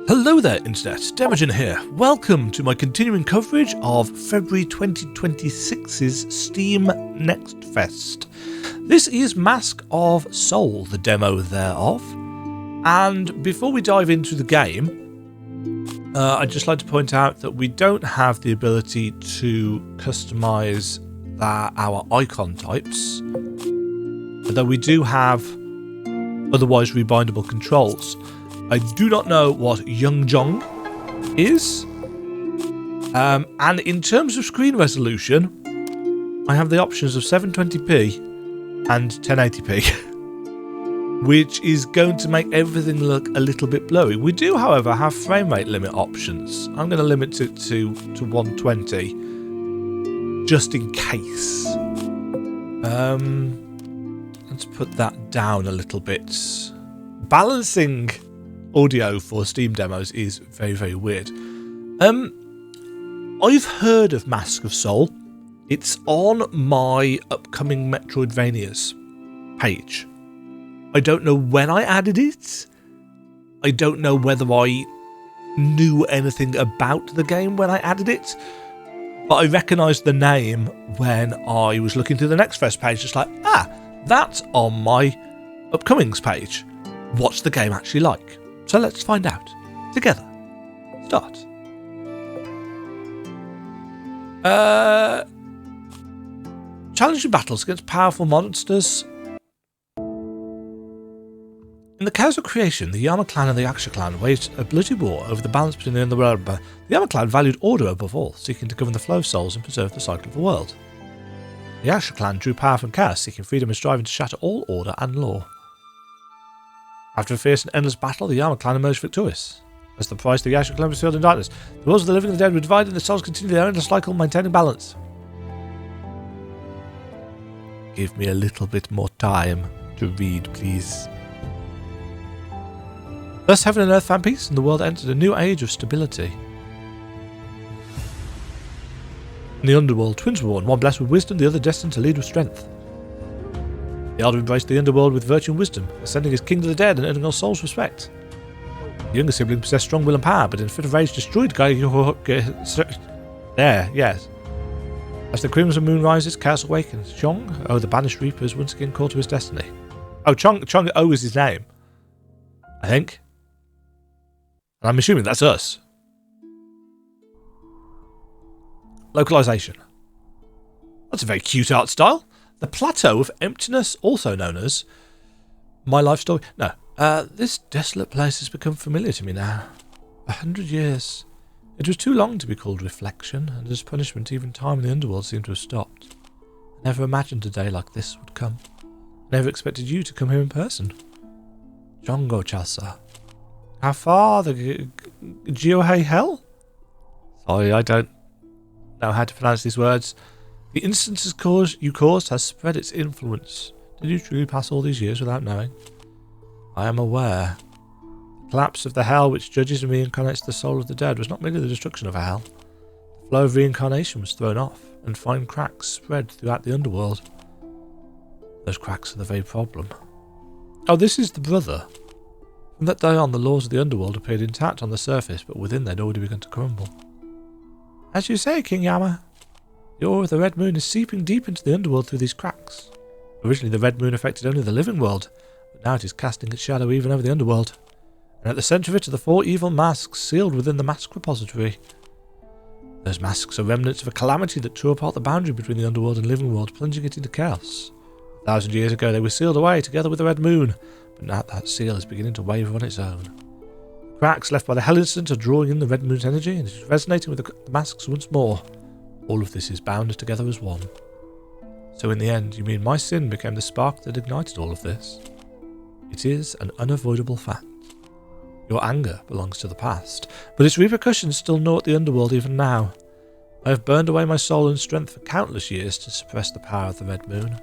Hello there, Internet. Demajen here. Welcome to my continuing coverage of February 2026's Steam NextFest. This is Mask of Soul, the demo thereof. And before we dive into the game, I'd just like to point out that we don't have the ability to customize our icon types, although we do have otherwise rebindable controls. I do not know what Young Jong is. And in terms of screen resolution, I have the options of 720p and 1080p, which is going to make everything look a little bit blurry. We do, however, have frame rate limit options. I'm going to limit it to 120, just in case. Let's put that down a little bit. Balancing audio for Steam demos is very, very weird. I've heard of Mask of Soul. It's on my upcoming Metroidvanias page. I don't know when I added it. I don't know whether I knew anything about the game when I added it, but I recognised the name when I was looking through the NextFest page, just like, that's on my upcomings page. What's the game actually like? So let's find out together. Start. Challenging battles against powerful monsters. In the chaos of creation, the Yama clan and the Yaksha clan waged a bloody war over the balance between the underworld. The Yama clan valued order above all, seeking to govern the flow of souls and preserve the cycle of the world. The Yaksha clan drew power from chaos, seeking freedom and striving to shatter all order and law. After a fierce and endless battle, the Yama clan emerged victorious. As the price, the Yaksha clan was filled in darkness. The worlds of the living and the dead were divided, and the souls continued their endless cycle, maintaining balance. Give me a little bit more time to read, please. Thus, heaven and earth found peace, and the world entered a new age of stability. In the underworld, twins were born, one blessed with wisdom, the other destined to lead with strength. The elder embraced the underworld with virtue and wisdom, ascending as king to the dead and earning all souls' respect. The younger sibling possessed strong will and power, but in a fit of rage destroyed there, yes. As the crimson moon rises, chaos awakens. Chong, the banished reaper, is once again called to his destiny. Oh, Chong is his name, I think. And I'm assuming that's us. Localization. That's a very cute art style. The Plateau of Emptiness, also known as My Life Story. No, this desolate place has become familiar to me now. 100 years. It was too long to be called reflection, and as punishment, even time in the underworld seemed to have stopped. I never imagined a day like this would come. I never expected you to come here in person. Jongo Chalsa. How far? The Geohei Hell? Sorry, I don't know how to pronounce these words. The instances you caused has spread its influence. Did you truly pass all these years without knowing? I am aware. The collapse of the hell which judges and reincarnates the soul of the dead was not merely the destruction of a hell. The flow of reincarnation was thrown off, and fine cracks spread throughout the underworld. Those cracks are the very problem. Oh, this is the brother. From that day on, the laws of the underworld appeared intact on the surface, but within they'd already begun to crumble. As you say, King Yama, the aura of the red moon is seeping deep into the underworld through these cracks. Originally, the red moon affected only the living world, but now it is casting its shadow even over the underworld. And at the centre of it are the 4 evil masks sealed within the mask repository. Those masks are remnants of a calamity that tore apart the boundary between the underworld and living world, plunging it into chaos. 1,000 years ago, they were sealed away together with the red moon, but now that seal is beginning to waver on its own. The cracks left by the hell incident are drawing in the red moon's energy, and it is resonating with the masks once more. All of this is bound together as one. So in the end, you mean my sin became the spark that ignited all of this? It is an unavoidable fact. Your anger belongs to the past, but its repercussions still gnaw at the underworld even now. I have burned away my soul and strength for countless years to suppress the power of the red moon,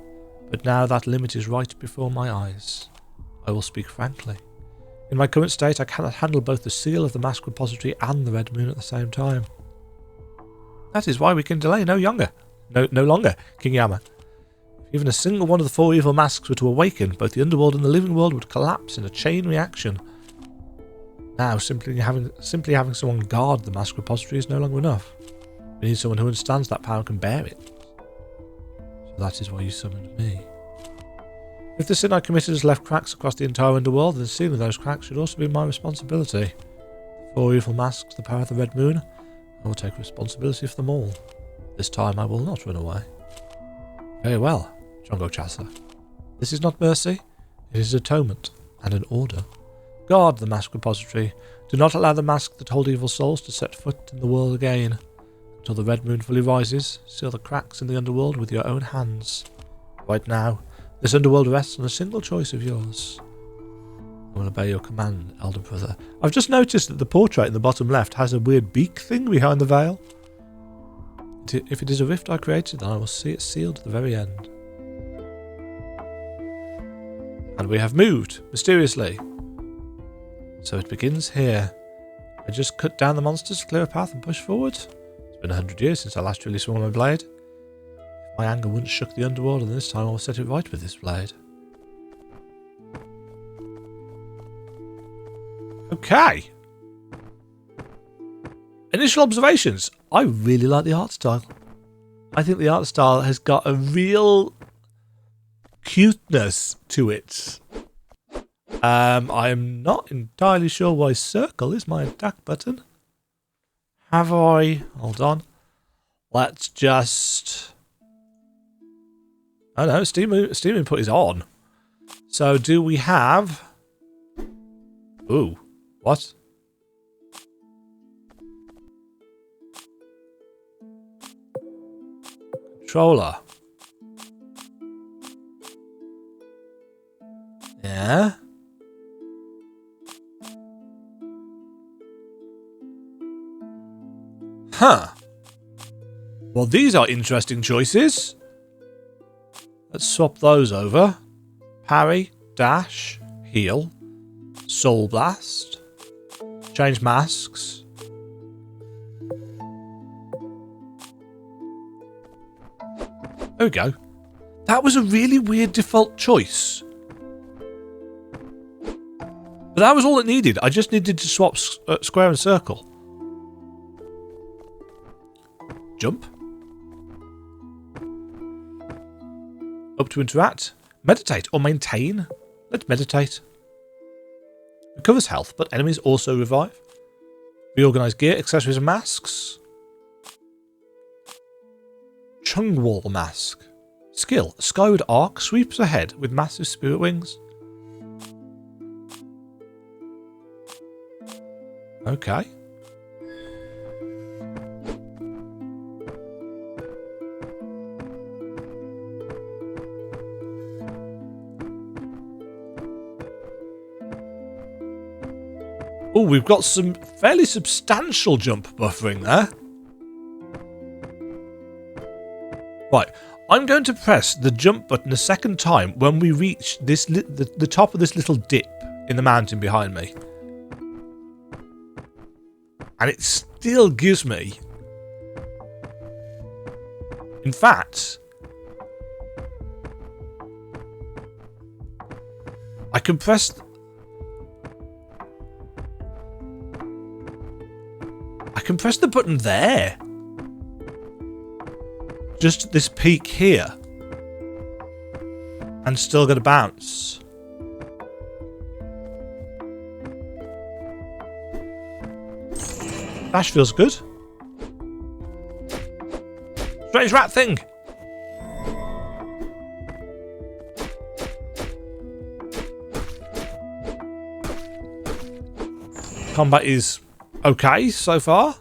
but now that limit is right before my eyes. I will speak frankly. In my current state, I cannot handle both the seal of the mask repository and the red moon at the same time. That is why we can delay no longer, King Yama. If even a single one of the 4 evil masks were to awaken, both the underworld and the living world would collapse in a chain reaction. Now, simply having someone guard the mask repository is no longer enough. We need someone who understands that power and can bear it. So that is why you summoned me. If the sin I committed has left cracks across the entire underworld, then sealing those cracks should also be my responsibility. For evil masks, the power of the Red Moon, I will take responsibility for them all. This time I will not run away. Very well, Drongo Chassa. This is not mercy, it is atonement and an order. Guard the mask repository. Do not allow the masks that hold evil souls to set foot in the world again. Until the Red Moon fully rises, seal the cracks in the underworld with your own hands. Right now, this underworld rests on a single choice of yours. I will obey your command, Elder Brother. I've just noticed that the portrait in the bottom left has a weird beak thing behind the veil. If it is a rift I created, then I will see it sealed to the very end. And we have moved, mysteriously. So it begins here. I just cut down the monsters to clear a path and push forward. It's been 100 years since I last really swung my blade. If my anger once shook the underworld, and this time I will set it right with this blade. Okay. Initial observations. I really like the art style. I think the art style has got a real cuteness to it. I am not entirely sure why circle is my attack button. Have I... Hold on. Let's just... Oh no, Steam input is on. So do we have... Ooh. What? Controller. Yeah. Huh. Well, these are interesting choices. Let's swap those over. Parry, dash, heal, soul blast, change masks. There we go. That was a really weird default choice. But that was all it needed. I just needed to swap square and circle. Jump. Up to interact. Meditate or maintain. Let's meditate. Recovers health, but enemies also revive. Reorganize gear, accessories and masks. Chungwall mask. Skill. Skyward arc sweeps ahead with massive spirit wings. Okay. Oh, we've got some fairly substantial jump buffering there. Right, I'm going to press the jump button a second time when we reach this the top of this little dip in the mountain behind me. And it still gives me... In fact... I can press... I can press the button there. Just this peak here. And still get a bounce. Dash feels good. Strange rat thing. Combat is okay so far.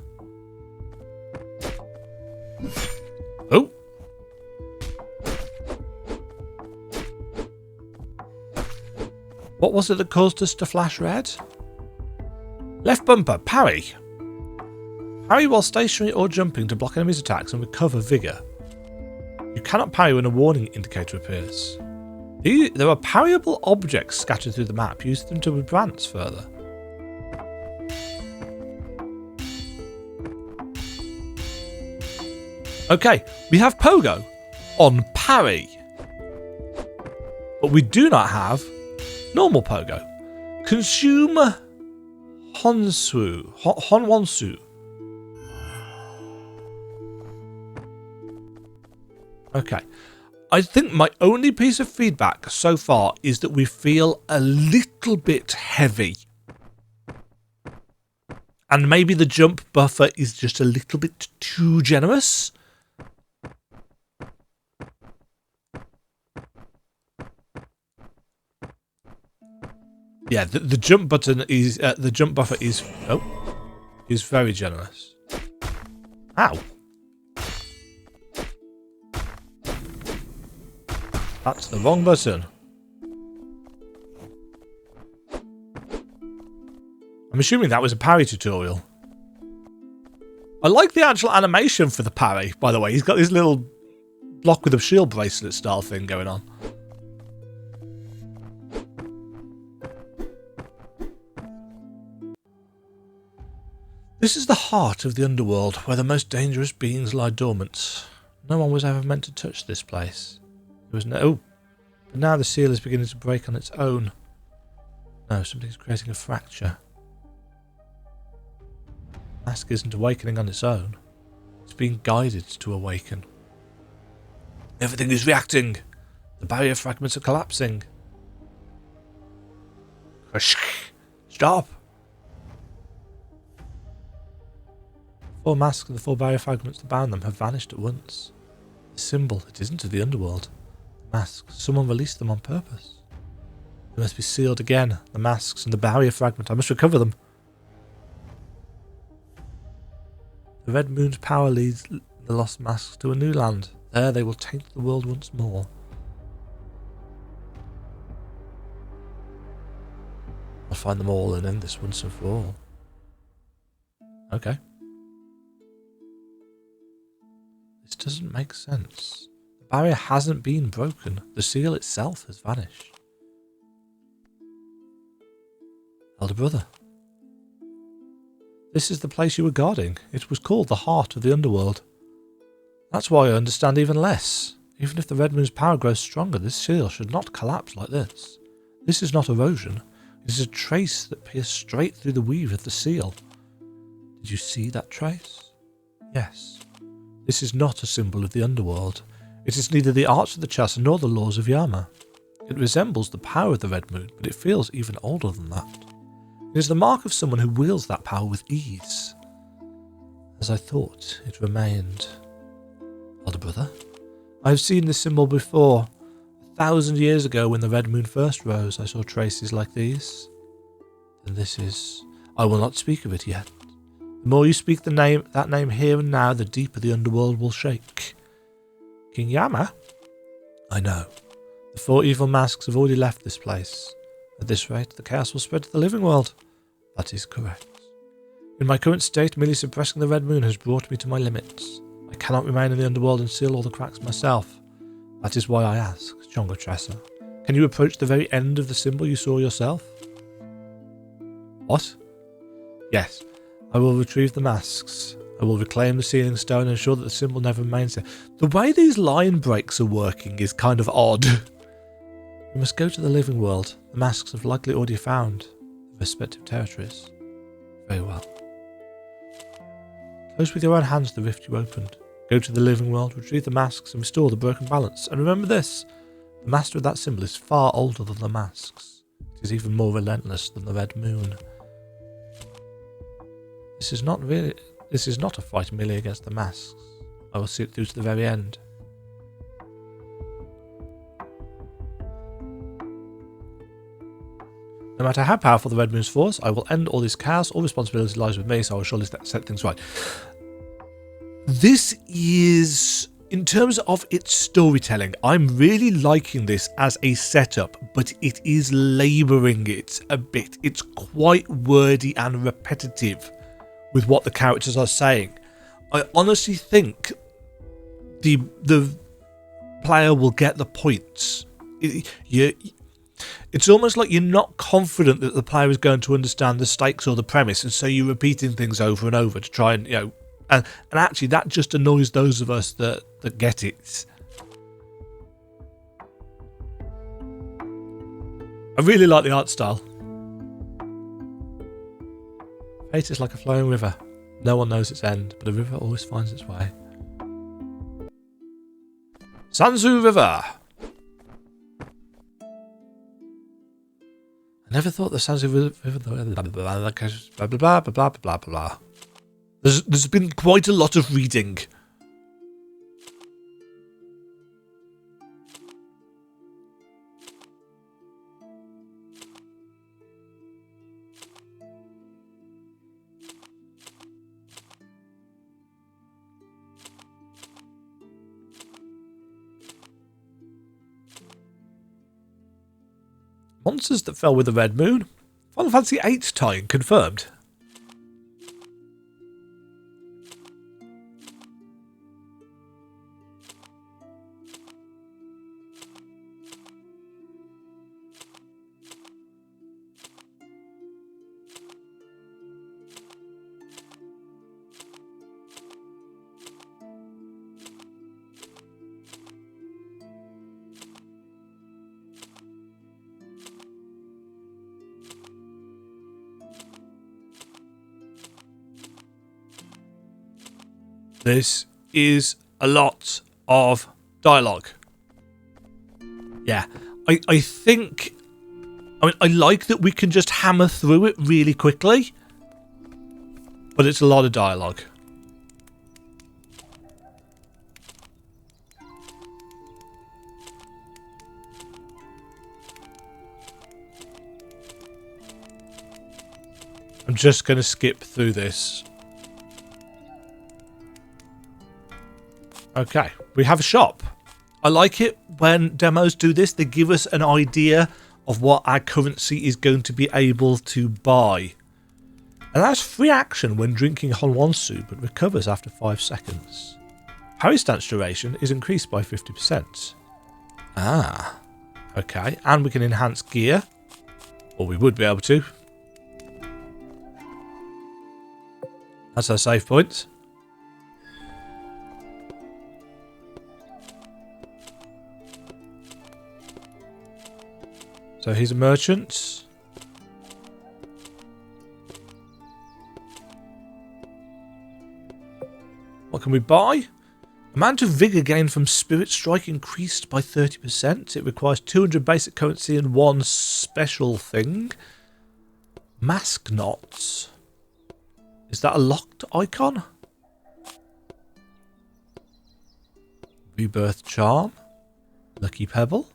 Oh. What was it that caused us to flash red? Left bumper, parry. Parry while stationary or jumping to block enemies' attacks and recover vigour. You cannot parry when a warning indicator appears. There are parryable objects scattered through the map. Use them to advance further. Okay, we have Pogo on parry. But we do not have normal Pogo. Consume Honwonsu. Okay. I think my only piece of feedback so far is that we feel a little bit heavy. And maybe the jump buffer is just a little bit too generous. Yeah, the jump button is the jump buffer is very generous. Ow. That's the wrong button. I'm assuming that was a parry tutorial. I like the actual animation for the parry, by the way. He's got this little block with a shield bracelet style thing going on. This is the heart of the underworld, where the most dangerous beings lie dormant. No one was ever meant to touch this place. There was no... Oh, but now the seal is beginning to break on its own. No, something's creating a fracture. The mask isn't awakening on its own. It's being guided to awaken. Everything is reacting. The barrier fragments are collapsing. Stop! The 4 masks and the 4 barrier fragments that bound them have vanished at once. The symbol, it isn't of the underworld. The masks, someone released them on purpose. They must be sealed again. The masks and the barrier fragment. I must recover them. The Red Moon's power leads the lost masks to a new land. There they will taint the world once more. I'll find them all and end this once and for all. Okay. This doesn't make sense. The barrier hasn't been broken. The seal itself has vanished. Elder brother. This is the place you were guarding. It was called the heart of the underworld. That's why I understand even less. Even if the Red Moon's power grows stronger, this seal should not collapse like this. This is not erosion. It is a trace that pierced straight through the weave of the seal. Did you see that trace? Yes. This is not a symbol of the underworld. It is neither the arts of the Chassa nor the laws of Yama. It resembles the power of the Red Moon, but it feels even older than that. It is the mark of someone who wields that power with ease. As I thought, it remained. Elder brother, I have seen this symbol before. 1,000 years ago when the Red Moon first rose, I saw traces like these. Then this is... I will not speak of it yet. The more you speak that name here and now, the deeper the underworld will shake. King Yama? I know. The 4 evil masks have already left this place. At this rate, the chaos will spread to the living world. That is correct. In my current state, merely suppressing the Red Moon has brought me to my limits. I cannot remain in the underworld and seal all the cracks myself. That is why I ask, Chonga Tressa. Can you approach the very end of the symbol you saw yourself? What? Yes. I will retrieve the masks. I will reclaim the sealing stone and ensure that the symbol never remains there. The way these line breaks are working is kind of odd. We must go to the living world. The masks have likely already found the respective territories. Very well. Close with your own hands the rift you opened. Go to the living world, retrieve the masks and restore the broken balance. And remember this, the master of that symbol is far older than the masks. It is even more relentless than the Red Moon. This is not a fight merely against the masks. I will see it through to the very end. No matter how powerful the Red Moon's force, I will end all this chaos. All responsibility lies with me, so I will surely set things right. This is, in terms of its storytelling, I'm really liking this as a setup, but it is labouring it a bit. It's quite wordy and repetitive with what the characters are saying. I honestly think the player will get the points. It's almost like you're not confident that the player is going to understand the stakes or the premise, and so you're repeating things over and over to try and, and actually that just annoys those of us that get it. I really like the art style. Fate is like a flowing river. No one knows its end, but a river always finds its way. Sanzu River. I never thought the Sanzu River... Blah, blah, blah, blah, blah, blah. There's been quite a lot of reading. Monsters that fell with the red moon. Final Fantasy VIII tie-in confirmed. This is a lot of dialogue. Yeah, I think... I mean, I like that we can just hammer through it really quickly. But it's a lot of dialogue. I'm just going to skip through this. Okay, we have a shop. I like it when demos do this. They give us an idea of what our currency is going to be able to buy. And that's free action when drinking Honwansu, but recovers after 5 seconds. Parry stance duration is increased by 50%. Ah, okay. And we can enhance gear. Or we would be able to. That's our save point. So he's a merchant. What can we buy? Amount of vigor gained from Spirit Strike increased by 30%. It requires 200 basic currency and 1 special thing. Mask knots. Is that a locked icon? Rebirth charm. Lucky pebble.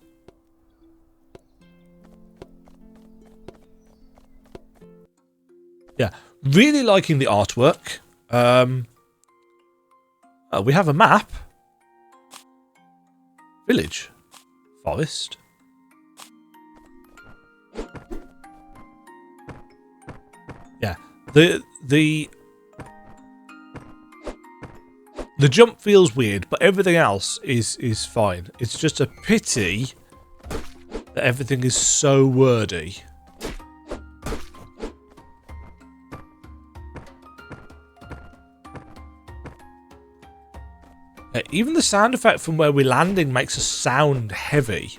Yeah, really liking the artwork. We have a map. Village. Forest. Yeah, the jump feels weird, but everything else is fine. It's just a pity that everything is so wordy. Even the sound effect from where we're landing makes us sound heavy.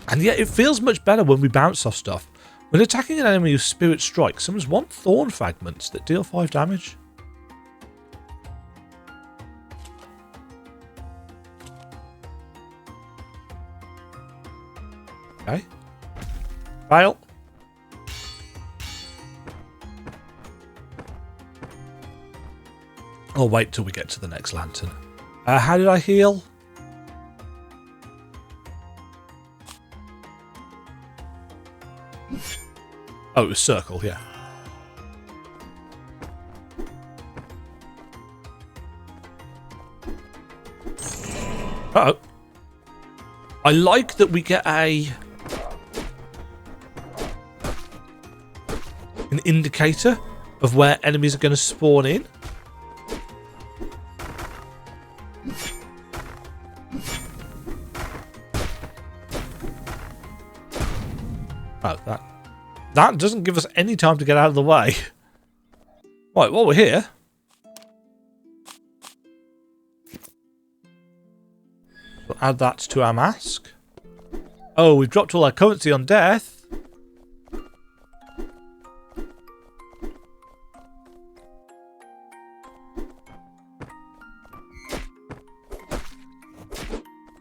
And yet it feels much better when we bounce off stuff. When attacking an enemy with Spirit Strike, summons 1 thorn fragments that deal 5 damage. Okay. Fail. I'll wait till we get to the next lantern. How did I heal? Oh, it was circle, yeah. Uh-oh. I like that we get an indicator of where enemies are going to spawn in. Oh, that doesn't give us any time to get out of the way. Right, while we're here, We'll add that to our mask. Oh, we've dropped all our currency on death.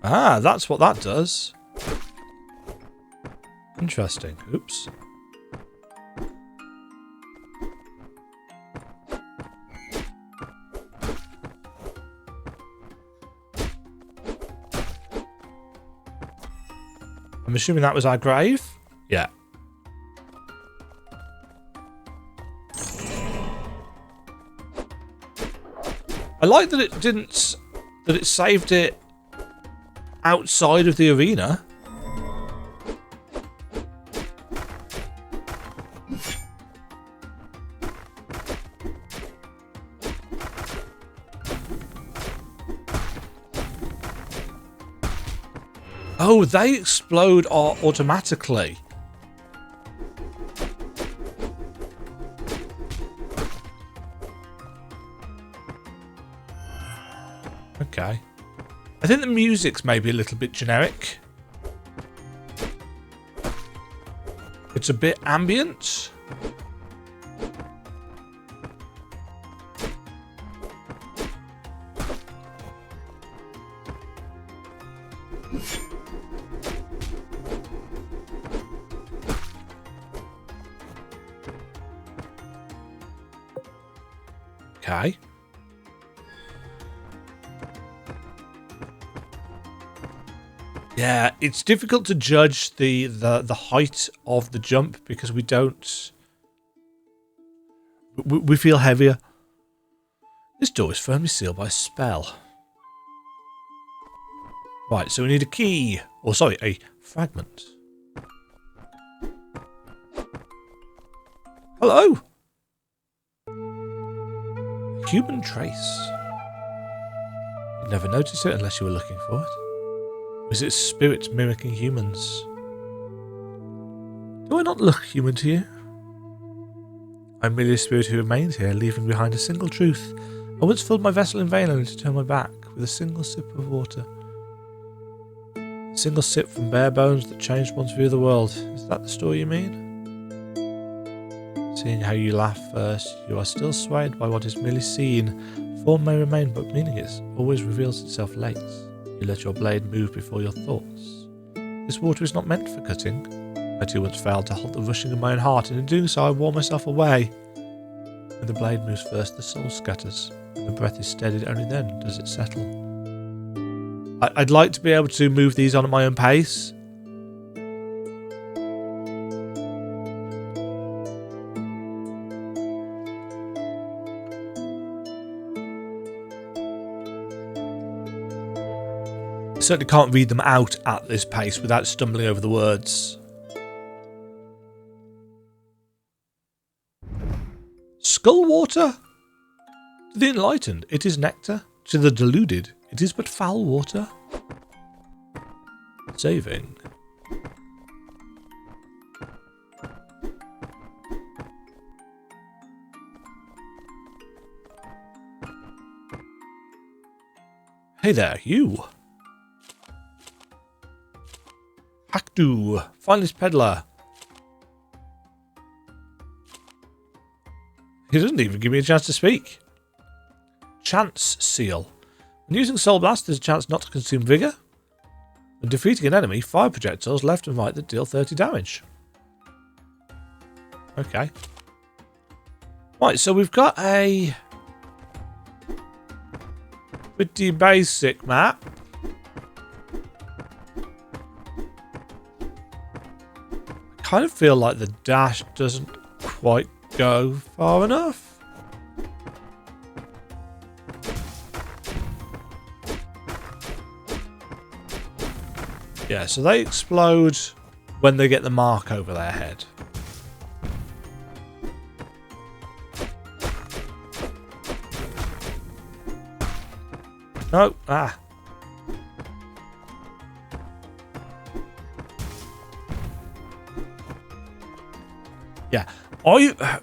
Ah, that's what that does. Interesting. Oops. I'm assuming that was our grave? Yeah. I like that it didn't... that it saved it outside of the arena. Oh, they explode automatically. Okay. I think the music's maybe a little bit generic. It's a bit ambient. Okay. Yeah, it's difficult to judge the height of the jump because we don't... We feel heavier. This door is firmly sealed by a spell. Right, so we need a key. Or sorry, a fragment. Hello! Human trace. You'd never notice it unless you were looking for it. Is it spirits mimicking humans? Do I not look human to you? I'm merely a spirit who remains here, leaving behind a single truth. I once filled my vessel in vain only to turn my back with a single sip of water. A single sip from bare bones that changed one's view of the world. Is that the story you mean? Seeing how you laugh first, you are still swayed by what is merely seen. Form may remain, but meaning is always reveals itself late. You let your blade move before your thoughts. This water is not meant for cutting. I too once failed to halt the rushing of my own heart, and in doing so I wore myself away. When the blade moves first, the soul scatters. When the breath is steadied, only then does it settle. I'd like to be able to move these on at my own pace. Certainly can't read them out at this pace without stumbling over the words. Skull water? To the enlightened, it is nectar. To the deluded, it is but foul water. Saving. Hey there, you. Hakdu, finest peddler. He doesn't even give me a chance to speak. Chance seal. When using Soul Blast, there's a chance not to consume Vigour. When defeating an enemy, fire projectiles left and right that deal 30 damage. Okay. Right, so we've got a pretty basic map. I kind of feel like the dash doesn't quite go far enough. Yeah, so they explode when they get the mark over their head. No, ah. Yeah,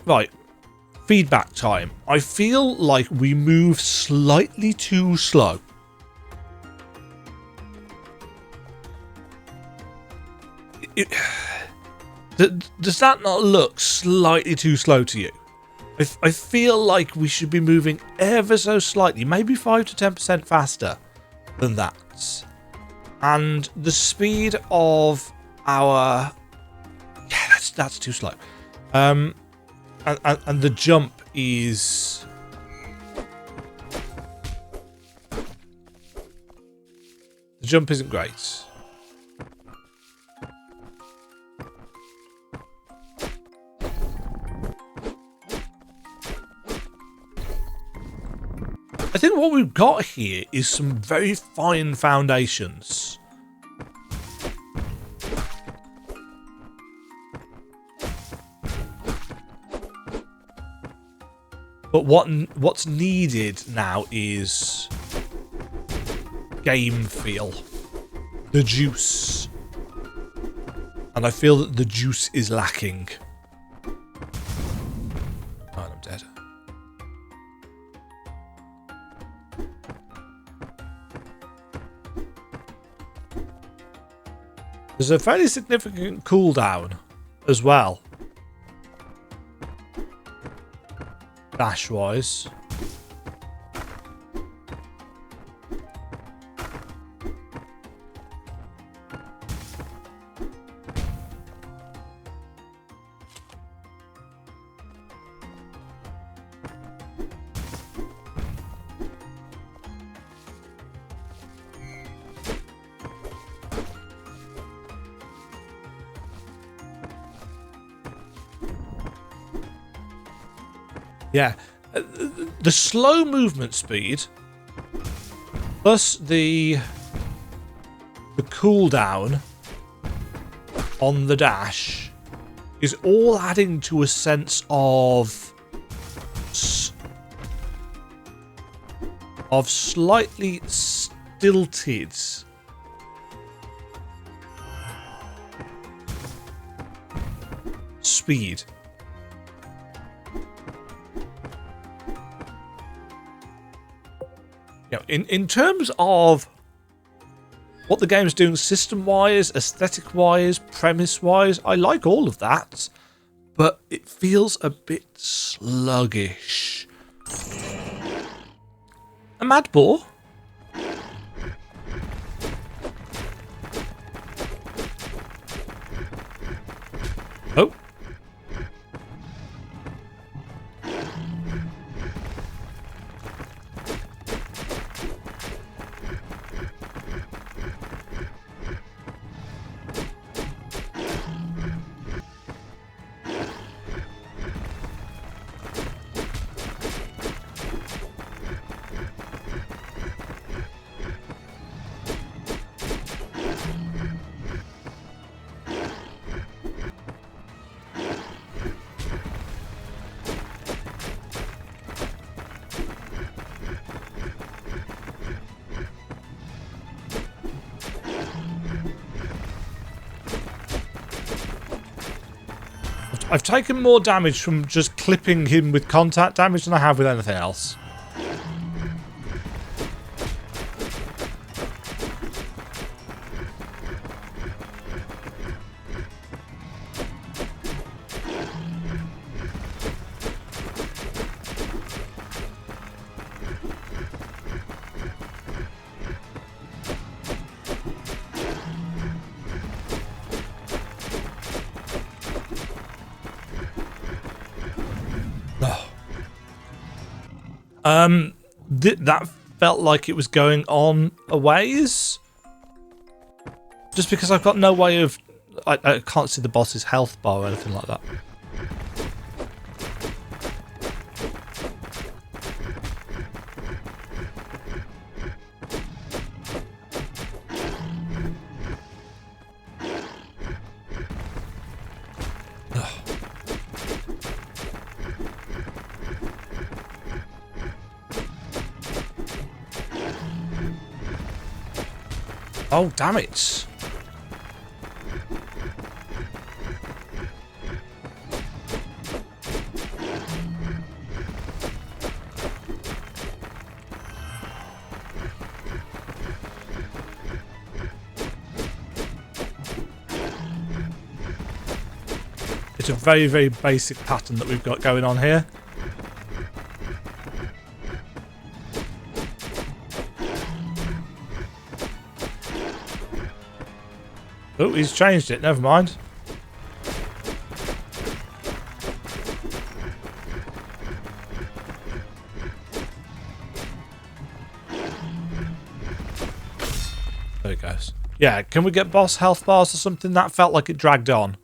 right, feedback time. I feel like we move slightly too slow. Does that not look slightly too slow to you? I feel like we should be moving ever so slightly, maybe 5 to 10% faster than that. And the speed of our... Yeah, that's too slow. And the jump is... The jump isn't great. I think what we've got here is some very fine foundations. But what's needed now is game feel. The juice. And I feel that the juice is lacking. Oh, I'm dead. There's a fairly significant cooldown as well. Dash-wise. Yeah, the slow movement speed plus the cooldown on the dash is all adding to a sense of slightly stilted speed. In terms of what the game's doing system-wise, aesthetic-wise, premise-wise, I like all of that, but it feels a bit sluggish. A mad boar? Oh. I've taken more damage from just clipping him with contact damage than I have with anything else. That felt like it was going on a ways. Just because I've got no way of... I can't see the boss's health bar or anything like that. Oh, damn it. It's a very, very basic pattern that we've got going on here. Oh, he's changed it. Never mind. There it goes. Yeah, can we get boss health bars or something? That felt like it dragged on.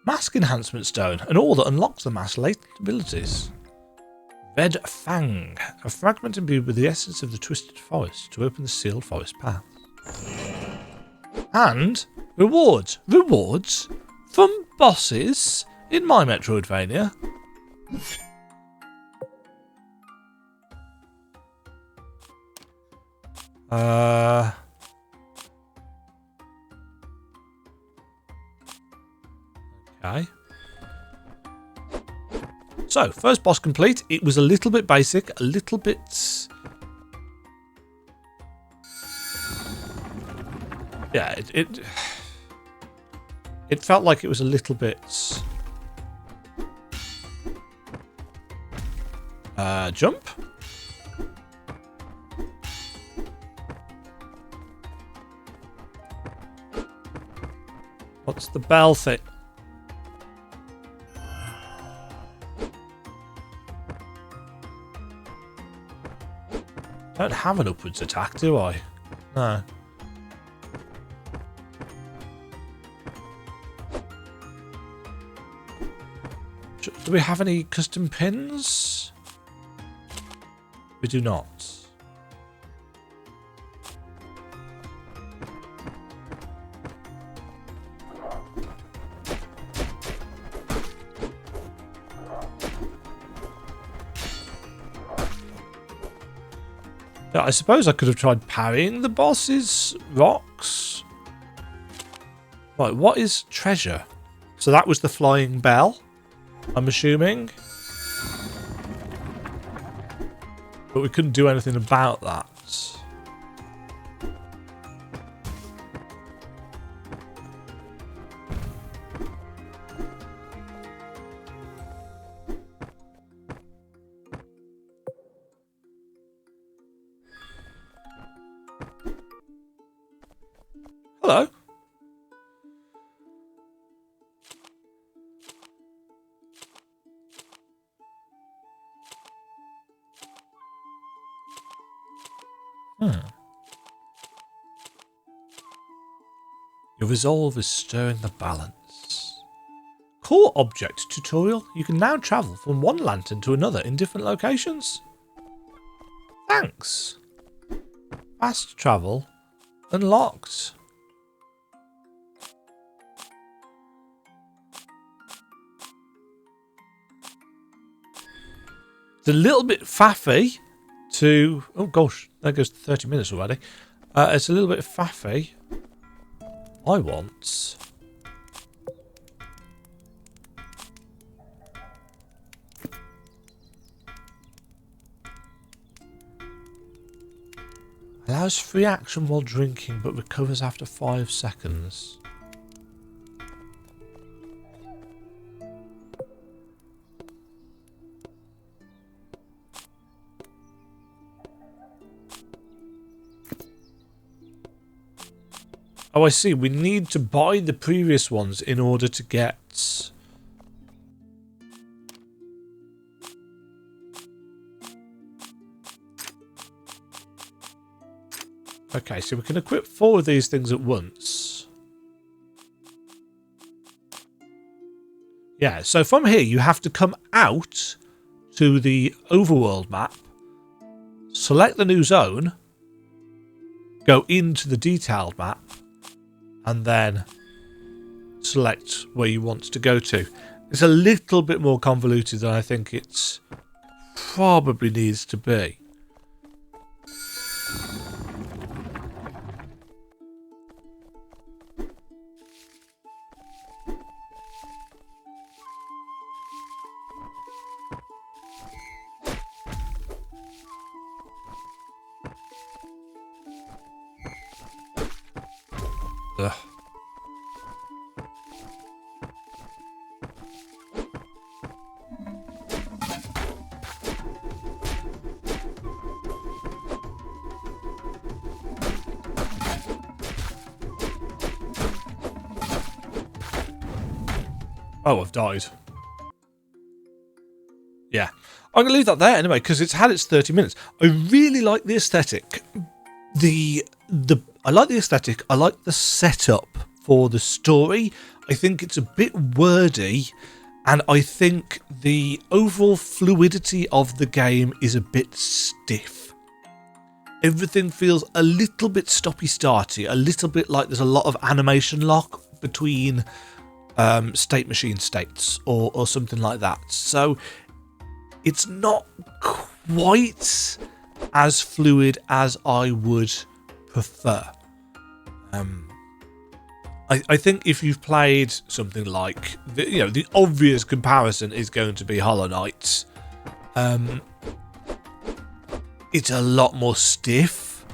Mask enhancement stone. An ore that unlocks the mask's latent abilities. Red Fang. A fragment imbued with the essence of the twisted forest to open the sealed forest path. And rewards. Rewards from bosses in my Metroidvania. Okay. So, first boss complete. It was a little bit basic, a little bit... Yeah, it felt like it was a little bit... jump? What's the bell thing? I don't have an upwards attack, do I? No. Do we have any custom pins? We do not. Yeah, I suppose I could have tried parrying the boss's rocks. Right, what is treasure? So that was the flying bell, I'm assuming. But we couldn't do anything about that. Hello. Your resolve is stirring the balance. Core object tutorial. You can now travel from one lantern to another in different locations. Thanks. Fast travel unlocked. It's a little bit faffy to... Oh gosh, there goes 30 minutes already. It's a little bit faffy. I want... Allows free action while drinking, but recovers after 5 seconds. Oh, I see. We need to buy the previous ones in order to get... Okay, so we can equip 4 of these things at once. Yeah, so from here you have to come out to the overworld map, select the new zone, go into the detailed map, and then select where you want to go to. It's a little bit more convoluted than I think it probably needs to be. Ugh. Oh, I've died. Yeah. I'm going to leave that there anyway, because it's had its 30 minutes. I really like the aesthetic. I like the aesthetic. I like the setup for the story. I think it's a bit wordy, and I think the overall fluidity of the game is a bit stiff. Everything feels a little bit stoppy-starty, a little bit like there's a lot of animation lock between state machine states or something like that. So it's not quite as fluid as I would prefer. I think if you've played something like the obvious comparison is going to be Hollow Knight. It's a lot more stiff.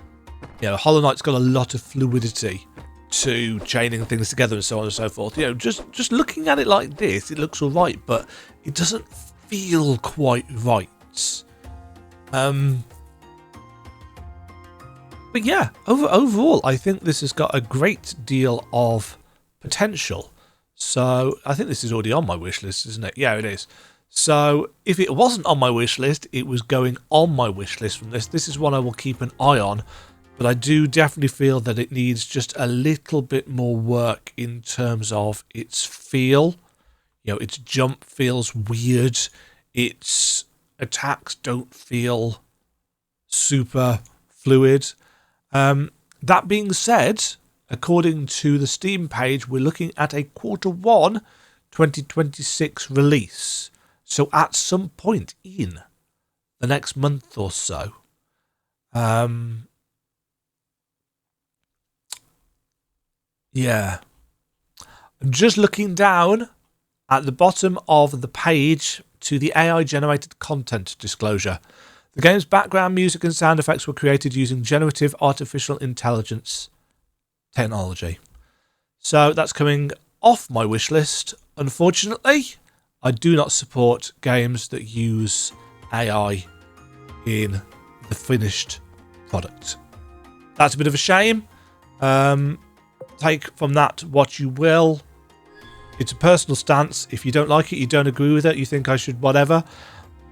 Hollow Knight's got a lot of fluidity to chaining things together and so on and so forth. Just looking at it like this, it looks all right, but it doesn't feel quite right. But yeah, overall, I think this has got a great deal of potential. So I think this is already on my wish list, isn't it? Yeah, it is. So if it wasn't on my wish list, it was going on my wish list from this. This is one I will keep an eye on, but I do definitely feel that it needs just a little bit more work in terms of its feel. Its jump feels weird. Its attacks don't feel super fluid. That being said, according to the Steam page, we're looking at a Q1 2026 release. So at some point in the next month or so. Yeah. I'm just looking down at the bottom of the page to the AI-generated content disclosure. The game's background music and sound effects were created using generative artificial intelligence technology. So that's coming off my wish list. Unfortunately, I do not support games that use AI in the finished product. That's a bit of a shame. Take from that what you will. It's a personal stance. If you don't like it, you don't agree with it, you think I should whatever,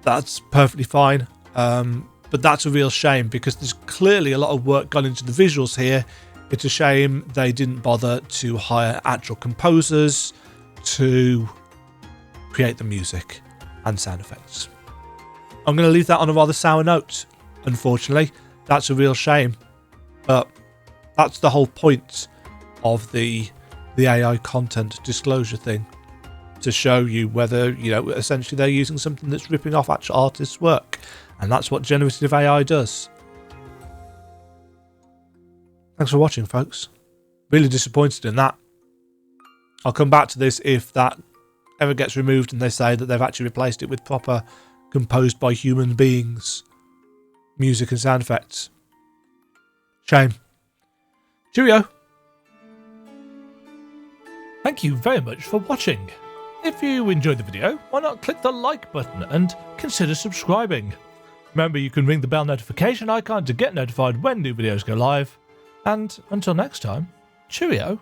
that's perfectly fine. But that's a real shame because there's clearly a lot of work gone into the visuals here. It's a shame they didn't bother to hire actual composers to create the music and sound effects. I'm going to leave that on a rather sour note, unfortunately. That's a real shame. But that's the whole point of the AI content disclosure thing. To show you whether, essentially they're using something that's ripping off actual artists' work. And that's what generative AI does. Thanks for watching, folks. Really disappointed in that. I'll come back to this if that ever gets removed and they say that they've actually replaced it with proper, composed by human beings music and sound effects. Shame. Cheerio. Thank you very much for watching. If you enjoyed the video, why not click the like button and consider subscribing. Remember, you can ring the bell notification icon to get notified when new videos go live. And until next time, cheerio.